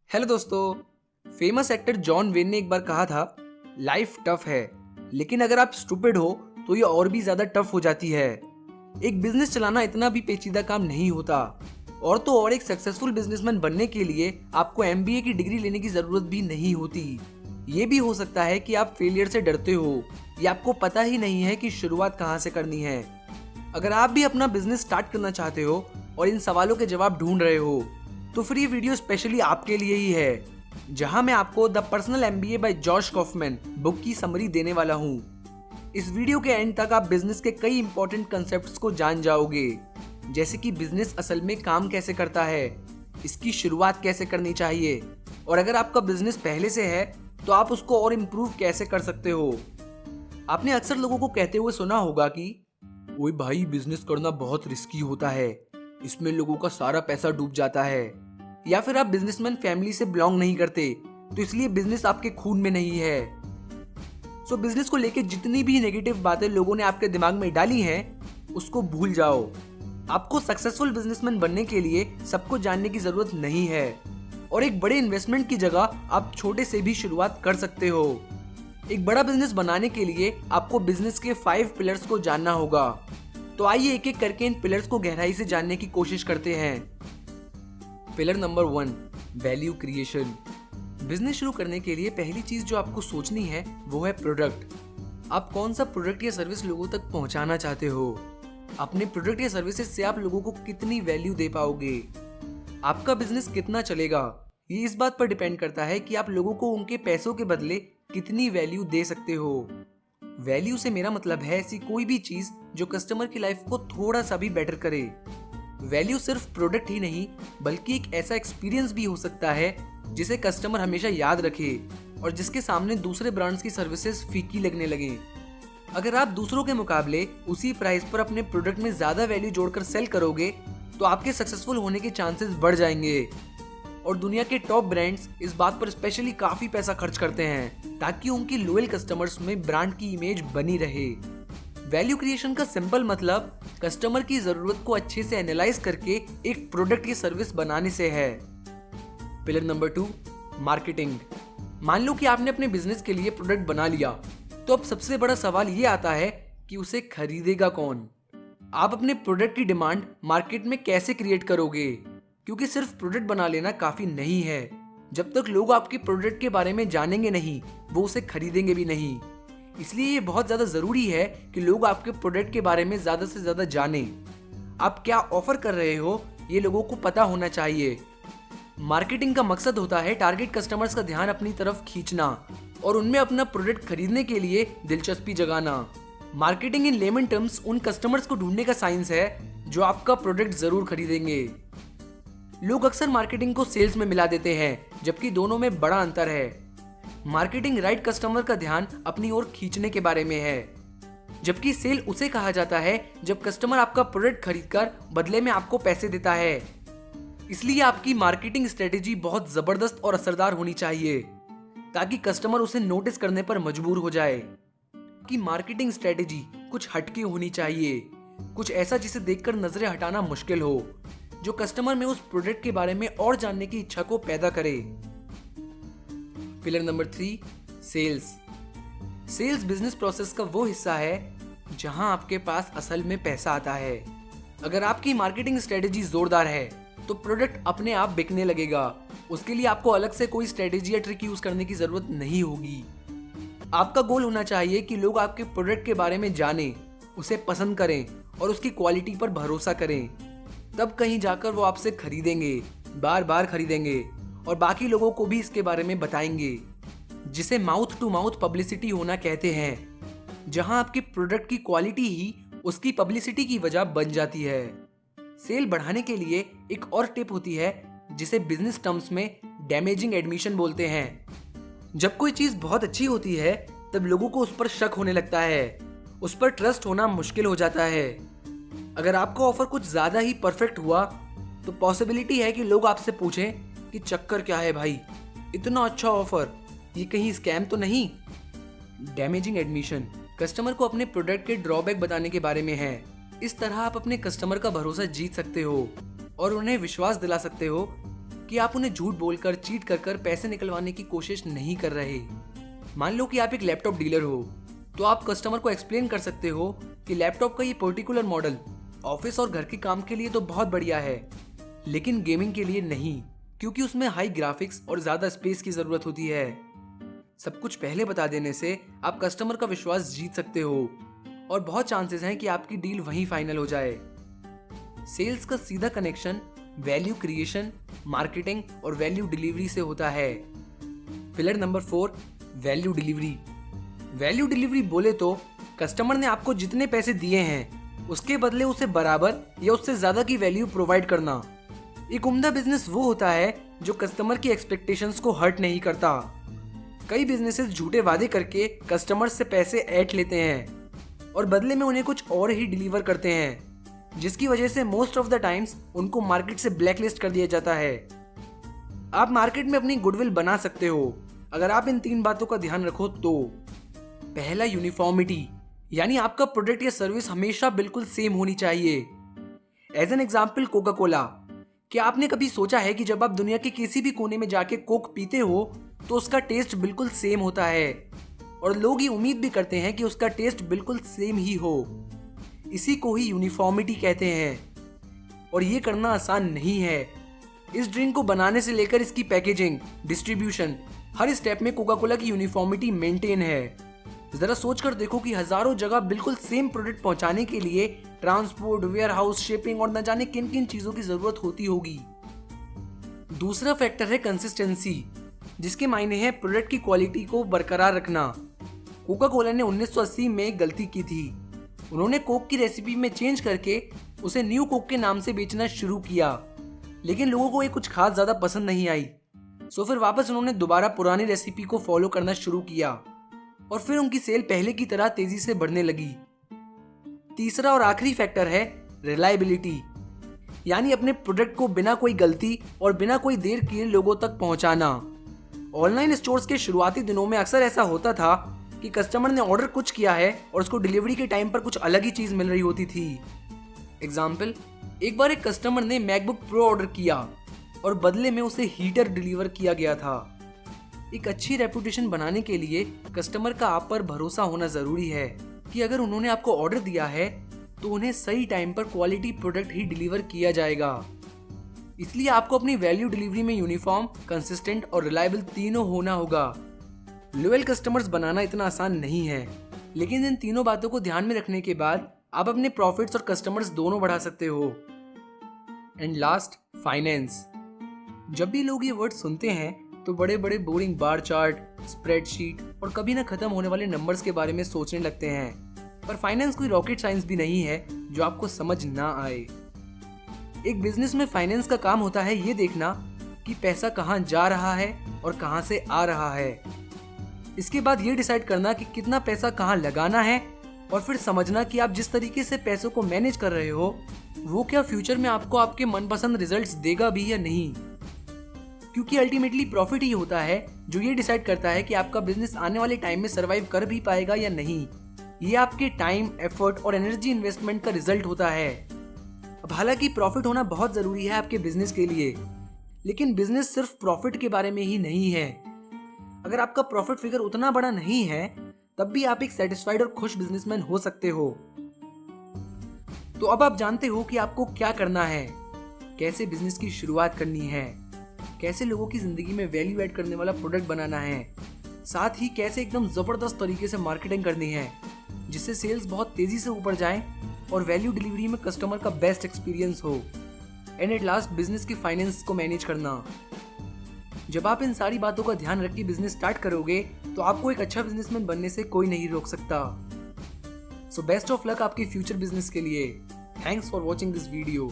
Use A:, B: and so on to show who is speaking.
A: Hello दोस्तों। Famous actor John when ने एक बार कहा था, लाइफ टफ है लेकिन अगर आप स्टूपिड हो तो ये और भी ज्यादा टफ हो जाती है। एक बिजनेस चलाना इतना भी पेचीदा काम नहीं होता। और तो और एक सक्सेसफुल बिजनेसमैन बनने के लिए आपको एमबीए की डिग्री लेने की जरूरत भी नहीं होती। ये भी हो सकता है कि आप फेलियर से डरते हो या आपको पता ही नहीं है कि शुरुआत कहाँ से करनी है। अगर आप भी अपना बिजनेस स्टार्ट करना चाहते हो और इन सवालों के जवाब ढूंढ रहे हो तो फिर ये वीडियो स्पेशली आपके लिए ही है, जहां मैं आपको the personal MBA by Josh Kaufman book की समरी देने वाला हूं। इस वीडियो के एंड तक आप बिजनेस के कई इंपॉर्टेंट कंसेप्ट्स को जान जाओगे, जैसे कि बिजनेस असल में काम कैसे करता है, इसकी शुरुआत कैसे करनी चाहिए और अगर आपका बिजनेस पहले से है तो आप उसको और इम्प्रूव कैसे कर सकते हो। आपने अक्सर लोगों को कहते हुए सुना होगा कि ओए भाई, बिजनेस करना बहुत रिस्की होता है, इसमें लोगों का सारा पैसा डूब जाता है। या फिर आप बिजनेसमैन फैमिली से बिलोंग नहीं करते तो इसलिए बिजनेस आपके खून में नहीं है। सो बिजनेस को लेके जितनी भी नेगेटिव बातें लोगों ने आपके दिमाग में डाली हैं उसको भूल जाओ। आपको सक्सेसफुल बिजनेसमैन बनने के लिए सबको जानने की जरूरत नहीं है और एक बड़े इन्वेस्टमेंट की जगह आप छोटे से भी शुरुआत कर सकते हो। एक बड़ा बिजनेस बनाने के लिए आपको बिजनेस के 5 पिलर्स को जानना होगा। तो आइए एक एक करके इन पिलर्स को गहराई से जानने की कोशिश करते हैं। Pillar number 1, value creation. Business शुरू करने के लिए पहली चीज जो आपको सोचनी है वो है प्रोडक्ट। आप कौन सा प्रोडक्ट या सर्विस लोगों तक पहुंचाना चाहते हो। अपने प्रोडक्ट या सर्विसेज से आप लोगों को कितनी वैल्यू दे पाओगे। आपका बिजनेस कितना चलेगा ये इस बात पर डिपेंड करता है कि आप लोगों को उनके पैसों के बदले कितनी वैल्यू दे सकते हो। वैल्यू से मेरा मतलब है ऐसी कोई भी चीज जो कस्टमर की लाइफ को थोड़ा सा भी बेटर करे। वैल्यू सिर्फ प्रोडक्ट ही नहीं बल्कि एक ऐसा एक्सपीरियंस भी हो सकता है जिसे कस्टमर हमेशा याद रखे और जिसके सामने दूसरे ब्रांड्स की सर्विसेज फीकी लगने लगे। अगर आप दूसरों के मुकाबले उसी प्राइस पर अपने प्रोडक्ट में ज्यादा वैल्यू जोड़कर सेल करोगे तो आपके सक्सेसफुल होने के चांसेस बढ़ जाएंगे। और दुनिया के टॉप ब्रांड्स इस बात पर स्पेशली काफी पैसा खर्च करते हैं ताकि उनकी लॉयल कस्टमर्स में ब्रांड की इमेज बनी रहे। वैल्यू क्रिएशन का सिंपल मतलब कस्टमर की जरूरत को अच्छे से एनालाइज करके एक प्रोडक्ट की सर्विस बनाने से है। Pillar number 2, marketing. मान लो कि आपने अपने बिजनेस के लिए प्रोडक्ट बना लिया, तो अब सबसे बड़ा सवाल ये आता है कि उसे खरीदेगा कौन। आप अपने प्रोडक्ट की डिमांड मार्केट में कैसे क्रिएट करोगे, क्योंकि सिर्फ प्रोडक्ट बना लेना काफी नहीं है। जब तक लोग आपके प्रोडक्ट के बारे में जानेंगे नहीं वो उसे खरीदेंगे भी नहीं। इसलिए ये बहुत ज्यादा जरूरी है कि लोग आपके प्रोडक्ट के बारे में ज्यादा से ज्यादा जानें। आप क्या ऑफर कर रहे हो ये लोगों को पता होना चाहिए। मार्केटिंग का मकसद होता है टारगेट कस्टमर्स का ध्यान अपनी तरफ खींचना और उनमें अपना प्रोडक्ट खरीदने के लिए दिलचस्पी जगाना। मार्केटिंग इन लेमन टर्म्स उन कस्टमर्स को ढूंढने का साइंस है जो आपका प्रोडक्ट जरूर खरीदेंगे। लोग अक्सर मार्केटिंग को सेल्स में मिला देते हैं जबकि दोनों में बड़ा अंतर है। मार्केटिंग राइट कस्टमर का ध्यान अपनी ओर खींचने के बारे में है, जबकि सेल उसे कहा जाता है जब कस्टमर आपका प्रोडक्ट खरीदकर बदले में आपको पैसे देता है। इसलिए आपकी मार्केटिंग स्ट्रेटेजी बहुत जबरदस्त और असरदार होनी चाहिए ताकि कस्टमर उसे नोटिस करने पर मजबूर हो जाए। कि मार्केटिंग स्ट्रेटेजी कुछ हटके होनी चाहिए, कुछ ऐसा जिसे देखकर नजरें हटाना मुश्किल हो, जो कस्टमर में उस प्रोडक्ट के बारे में और जानने की इच्छा को पैदा करे। Pillar number 3, sales. Sales business process का वो हिस्सा है जहां आपके पास असल में पैसा आता है। अगर आपकी मार्केटिंग स्ट्रेटेजी जोरदार है तो प्रोडक्ट अपने आप बिकने लगेगा। उसके लिए आपको अलग से कोई स्ट्रेटेजी या ट्रिक यूज करने की जरूरत नहीं होगी। आपका गोल होना चाहिए कि लोग आपके प्रोडक्ट के बारे में जानें, उसे पसंद करें और उसकी क्वालिटी पर भरोसा करें। तब कहीं जाकर वो आपसे खरीदेंगे, बार बार खरीदेंगे और बाकी लोगों को भी इसके बारे में बताएंगे, जिसे माउथ टू माउथ पब्लिसिटी होना कहते हैं, जहां आपके प्रोडक्ट की क्वालिटी ही उसकी पब्लिसिटी की वजह बन जाती है। सेल बढ़ाने के लिए एक और टिप होती है जिसे बिजनेस टर्म्स में डैमेजिंग एडमिशन बोलते हैं। जब कोई चीज बहुत अच्छी होती है तब लोगों को उस पर शक होने लगता है, उस पर ट्रस्ट होना मुश्किल हो जाता है। अगर आपका ऑफर कुछ ज्यादा ही परफेक्ट हुआ तो पॉसिबिलिटी है कि लोग आपसे पूछें कि चक्कर क्या है भाई, इतना अच्छा ऑफर, ये कहीं स्कैम तो नहीं। डैमेजिंग एडमिशन कस्टमर को अपने प्रोडक्ट के ड्रॉबैक बताने के बारे में है। इस तरह आप अपने कस्टमर का भरोसा जीत सकते हो और उन्हें विश्वास दिला सकते हो कि आप उन्हें झूठ बोलकर चीट कर पैसे निकलवाने की कोशिश नहीं कर रहे। मान लो कि आप एक लैपटॉप डीलर हो, तो आप कस्टमर को एक्सप्लेन कर सकते हो कि लैपटॉप का ये पर्टिकुलर मॉडल ऑफिस और घर के काम के लिए तो बहुत बढ़िया है, लेकिन गेमिंग के लिए नहीं, क्योंकि उसमें हाई ग्राफिक्स और ज्यादा स्पेस की जरूरत होती है। सब कुछ पहले बता देने से आप कस्टमर का विश्वास जीत सकते हो और बहुत चांसेस हैं कि आपकी डील वहीं फाइनल हो जाए। सेल्स का सीधा कनेक्शन वैल्यू क्रिएशन, मार्केटिंग और वैल्यू डिलीवरी से होता है। Pillar number 4, value delivery. Value delivery बोले तो कस्टमर ने आपको जितने पैसे दिए हैं उसके बदले उसे बराबर या उससे ज्यादा की वैल्यू प्रोवाइड करना। एक उम्दा बिजनेस वो होता है जो कस्टमर की एक्सपेक्टेशंस को हर्ट नहीं करता। कई बिजनेसेस झूठे वादे करके कस्टमर से पैसे ऐंठ लेते हैं और बदले में उन्हें कुछ और ही डिलीवर करते हैं, जिसकी वजह से मोस्ट ऑफ द टाइम्स उनको मार्केट से ब्लैकलिस्ट कर दिया जाता है। आप मार्केट में अपनी गुडविल बना सकते हो अगर आप इन 3 बातों का ध्यान रखो तो। पहला, यूनिफॉर्मिटी, यानी आपका प्रोडक्ट या सर्विस हमेशा बिल्कुल सेम होनी चाहिए। As an example, Coca Cola. क्या आपने कभी सोचा है कि जब आप दुनिया के किसी भी कोने में जाके कोक पीते हो तो उसका टेस्ट बिल्कुल सेम होता है और लोग ये उम्मीद भी करते हैं कि उसका टेस्ट बिल्कुल सेम ही हो। इसी को ही यूनिफॉर्मिटी कहते हैं और ये करना आसान नहीं है। इस ड्रिंक को बनाने से लेकर इसकी पैकेजिंग, डिस्ट्रीब्यूशन, हर स्टेप में कोका कोला की यूनिफॉर्मिटी मेंटेन है। जरा सोच कर देखो कि हजारों जगह बिल्कुल सेम प्रोडक्ट पहुंचाने के लिए ट्रांसपोर्ट, वेयर हाउस, शिपिंग और न जाने किन किन चीजों की जरूरत होती होगी। दूसरा फैक्टर है कंसिस्टेंसी, जिसके मायने है प्रोडक्ट की क्वालिटी को बरकरार रखना। कोका कोला ने 1980 में एक गलती की थी। उन्होंने कोक की रेसिपी में चेंज करके उसे न्यू कोक के नाम से बेचना शुरू किया, लेकिन लोगों को ये कुछ खास ज्यादा पसंद नहीं आई। सो फिर वापस उन्होंने दोबारा पुरानी रेसिपी को फॉलो करना शुरू किया और फिर उनकी सेल पहले की तरह तेजी से बढ़ने लगी। तीसरा और आखिरी फैक्टर है रिलायबिलिटी, यानी अपने प्रोडक्ट को बिना कोई गलती और बिना कोई देर किए लोगों तक पहुंचाना। ऑनलाइन स्टोर्स के शुरुआती दिनों में अक्सर ऐसा होता था कि कस्टमर ने ऑर्डर कुछ किया है और उसको डिलीवरी के टाइम पर कुछ अलग ही चीज मिल रही होती थी। एग्जाम्पल, एक बार एक कस्टमर ने मैकबुक प्रो ऑर्डर किया और बदले में उसे हीटर डिलीवर किया गया था। एक अच्छी रेपुटेशन बनाने के लिए कस्टमर का आप पर भरोसा होना जरूरी है कि अगर उन्होंने आपको ऑर्डर दिया है तो उन्हें सही टाइम पर क्वालिटी प्रोडक्ट ही डिलीवर किया जाएगा। इसलिए आपको अपनी वैल्यू डिलीवरी में यूनिफॉर्म, कंसिस्टेंट और रिलायबल तीनों होना होगा। लॉयल कस्टमर्स बनाना इतना आसान नहीं है, लेकिन इन तीनों बातों को ध्यान में रखने के बाद आप अपने प्रॉफिट्स और कस्टमर्स दोनों बढ़ा सकते हो। And last, finance. जब भी लोग ये वर्ड सुनते हैं तो बड़े बड़े बोरिंग बार चार्ट, स्प्रेडशीट और कभी ना खत्म होने वाले नंबर्स के बारे में सोचने लगते हैं, पर फाइनेंस कोई रॉकेट साइंस भी नहीं है जो आपको समझ ना आए। एक बिजनेस में फाइनेंस का काम होता है ये देखना कि पैसा कहाँ जा रहा है और कहाँ से आ रहा है। इसके बाद ये डिसाइड करना कि कितना पैसा कहाँ लगाना है और फिर समझना कि आप जिस तरीके से पैसों को मैनेज कर रहे हो वो क्या फ्यूचर में आपको आपके मनपसंद रिजल्ट्स देगा भी या नहीं। क्योंकि अल्टीमेटली प्रॉफिट ही होता है जो ये डिसाइड करता है कि आपका बिजनेस आने वाले टाइम में सरवाइव कर भी पाएगा या नहीं। ये आपके टाइम, एफर्ट और एनर्जी इन्वेस्टमेंट का रिजल्ट होता है। अब हालांकि प्रॉफिट होना बहुत जरूरी है आपके बिजनेस के लिए, लेकिन बिजनेस सिर्फ प्रॉफिट के बारे में ही नहीं है। अगर आपका प्रॉफिट फिगर उतना बड़ा नहीं है तब भी आप एक सेटिस्फाइड और खुश बिजनेसमैन हो सकते हो। तो अब आप जानते हो कि आपको क्या करना है, कैसे बिजनेस की शुरुआत करनी है, कैसे लोगों की जिंदगी में वैल्यू ऐड करने वाला प्रोडक्ट बनाना है, साथ ही कैसे एकदम जबरदस्त तरीके से मार्केटिंग करनी है जिससे सेल्स बहुत तेजी से ऊपर जाएं और वैल्यू डिलीवरी में कस्टमर का बेस्ट एक्सपीरियंस हो। एंड एट लास्ट, बिजनेस की फाइनेंस को मैनेज करना। जब आप इन सारी बातों का ध्यान रख के बिजनेस स्टार्ट करोगे तो आपको एक अच्छा बिजनेसमैन बनने से कोई नहीं रोक सकता। सो बेस्ट ऑफ लक आपके फ्यूचर बिजनेस के लिए। Thanks for watching this video.